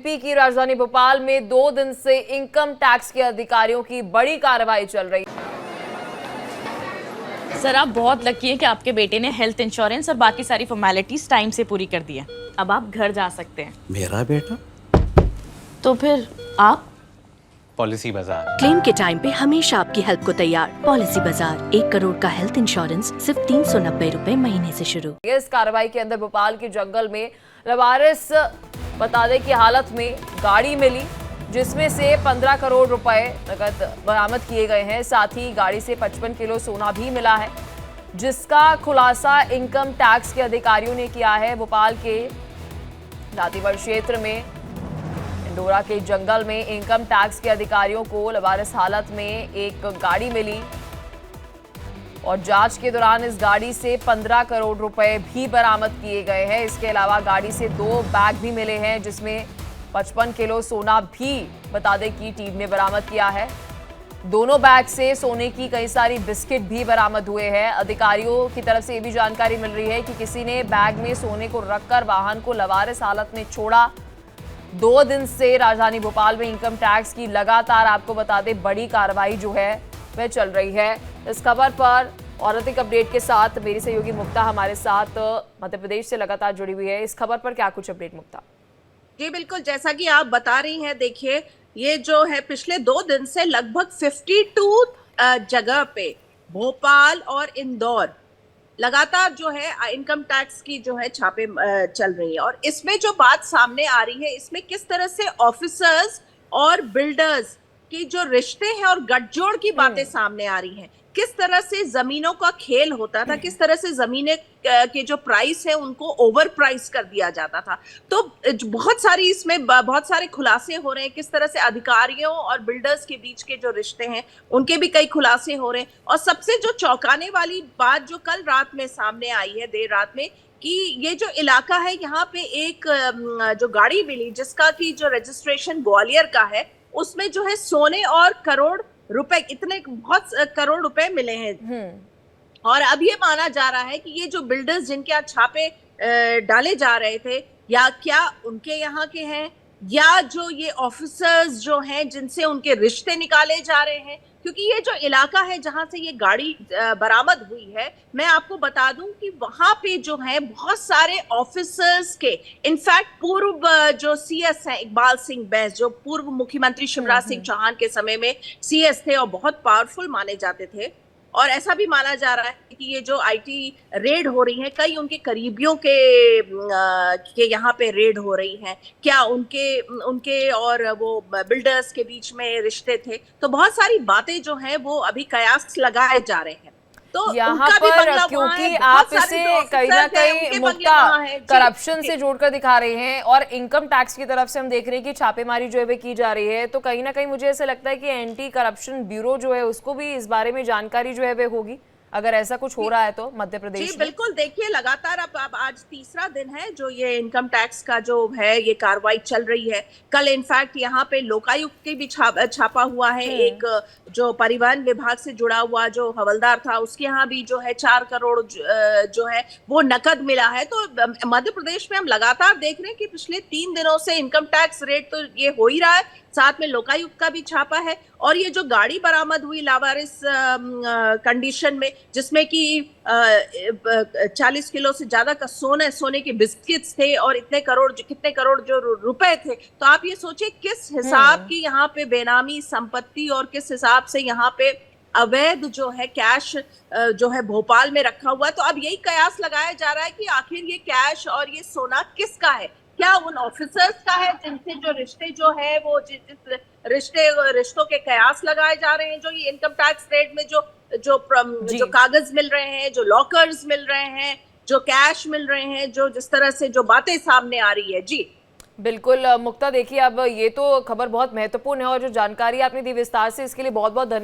UP की राजधानी भोपाल में 2 दिन से इनकम टैक्स के अधिकारियों की बड़ी कार्रवाई चल रही है। सर, आप बहुत लकी हैं कि आपके बेटे ने हेल्थ इंश्योरेंस और बाकी सारी फॉर्मेलिटीज टाइम से पूरी कर दी है। अब आप घर जा सकते हैं। मेरा बेटा? तो फिर आप? पॉलिसी बाजार। क्लेम के टाइम पे हमेशा आपकी हेल्प को तैयार। पॉलिसी बाजार, 1 करोड़ का हेल्थ इंश्योरेंस सिर्फ 390 रुपए महीने से शुरू। इस कार्रवाई के अंदर भोपाल के जंगल में लवारिस बतादे की हालत में गाड़ी मिली, जिसमें से 15 करोड़ रुपए नकद बरामद किए गए हैं। साथ ही गाड़ी से 55 किलो सोना भी मिला है, जिसका खुलासा इनकम टैक्स के अधिकारियों ने किया है। भोपाल के लातीवर क्षेत्र में इंडोरा के जंगल में इनकम टैक्स के अधिकारियों को लवारिस हालत में एक गाड़ी मिली और जांच के दौरान इस गाड़ी से 15 करोड़ रुपए भी बरामद किए गए हैं। इसके अलावा गाड़ी से 2 बैग भी मिले हैं, जिसमें 55 किलो सोना भी बतादे की टीम ने बरामद किया है। दोनों बैग से सोने की कई सारी बिस्किट भी बरामद हुए हैं। अधिकारियों की तरफ से ये भी जानकारी मिल रही है कि किसी ने बैग में सोने को रखकर वाहन को लवारिस हालत में छोड़ा। 2 दिन से राजधानी भोपाल में इनकम टैक्स की लगातार, आपको बता दें, बड़ी कार्रवाई जो है वह चल रही है। इस खबर पर और अधिक अपडेट के साथ मेरी सहयोगी मुक्ता हमारे साथ मध्य प्रदेश से लगातार जुड़ी हुई है। इस खबर पर क्या कुछ अपडेट मुक्ता? जी बिल्कुल, जैसा कि आप बता रही हैं, देखिए ये जो है पिछले 2 दिन से लगभग 52 जगह पे भोपाल और इंदौर लगातार जो है इनकम टैक्स की जो है छापे चल रही है। और इसमें जो बात सामने आ रही है, इसमें किस तरह से ऑफिसर्स और बिल्डर्स की जो रिश्ते हैं और गठजोड़ की बातें सामने आ रही हैं। किस तरह से जमीनों का खेल होता था, किस तरह से जमीनें के जो प्राइस है उनको ओवर प्राइस कर दिया जाता था। तो बहुत सारी इसमें बहुत सारे खुलासे हो रहे हैं। किस तरह से अधिकारियों और बिल्डर्स के बीच के जो रिश्ते हैं उनके भी कई खुलासे हो रहे हैं। और सबसे जो चौंकाने वाली बात जो कल रात में सामने आई है, देर रात में, कि ये जो इलाका है यहाँ पे एक जो गाड़ी मिली जिसका की जो रजिस्ट्रेशन ग्वालियर का है, उसमें जो है सोने और करोड़ रुपए, इतने बहुत करोड़ रुपए मिले हैं। और अब ये माना जा रहा है कि ये जो बिल्डर्स जिनके यहाँ छापे डाले जा रहे थे, या क्या उनके यहाँ के हैं, या जो ये ऑफिसर्स जो हैं जिनसे उनके रिश्ते निकाले जा रहे हैं। क्योंकि ये जो इलाका है जहां से ये गाड़ी बरामद हुई है, मैं आपको बता दूं कि वहां पे जो है बहुत सारे ऑफिसर्स के, इनफैक्ट पूर्व जो सीएस हैं इकबाल सिंह बैंस, जो पूर्व मुख्यमंत्री शिवराज सिंह चौहान के समय में सीएस थे और बहुत पावरफुल माने जाते थे। और ऐसा भी माना जा रहा है कि ये जो आईटी रेड हो रही है, कई उनके करीबियों के यहाँ पे रेड हो रही है। क्या उनके और वो बिल्डर्स के बीच में रिश्ते थे? तो बहुत सारी बातें जो हैं वो अभी कयास लगाए जा रहे हैं। तो यहाँ पर क्योंकि आप इसे कहीं ना कहीं मुक्ता करप्शन से जोड़कर दिखा रहे हैं और इनकम टैक्स की तरफ से हम देख रहे हैं कि छापेमारी जो है वे की जा रही है, तो कहीं ना कहीं मुझे ऐसा लगता है कि एंटी करप्शन ब्यूरो जो है उसको भी इस बारे में जानकारी जो है वे होगी, अगर ऐसा कुछ हो रहा है तो मध्य प्रदेश जी बिल्कुल। देखिए लगातार अब आज तीसरा दिन है जो ये इनकम टैक्स का जो है ये कार्रवाई चल रही है। कल इनफैक्ट यहाँ पे लोकायुक्त के भी छापा हुआ है। एक जो परिवहन विभाग से जुड़ा हुआ जो हवलदार था, उसके यहाँ भी जो है 4 करोड़ जो है वो नकद मिला है। तो मध्य प्रदेश में हम लगातार देख रहे हैं कि पिछले 3 दिनों से इनकम टैक्स रेट तो ये हो ही रहा है, साथ में लोकायुक्त का भी छापा है। और ये जो गाड़ी बरामद हुई लावारिस कंडीशन में, जिसमें कि 40 किलो से ज्यादा का सोने के बिस्किट्स थे और कितने करोड़ जो रुपए थे। तो आप ये सोचिए किस हिसाब की यहाँ पे बेनामी संपत्ति और किस हिसाब से यहाँ पे अवैध जो है कैश जो है भोपाल में रखा हुआ है। तो अब यही कयास लगाया जा रहा है कि आखिर ये कैश और ये सोना किसका है? क्या उन ऑफिसर्स का है जिनसे जो रिश्ते जो है वो जिस रिश्तों के कयास लगाए जा रहे हैं, जो ये इनकम टैक्स रेट में जो कागज मिल रहे हैं, जो लॉकर्स मिल रहे हैं, जो कैश मिल रहे हैं, जो जिस तरह से जो बातें सामने आ रही है। जी बिल्कुल मुक्ता, देखिए अब ये तो खबर बहुत महत्वपूर्ण है और जो जानकारी आपने दी विस्तार से, इसके लिए बहुत बहुत धन्यवाद।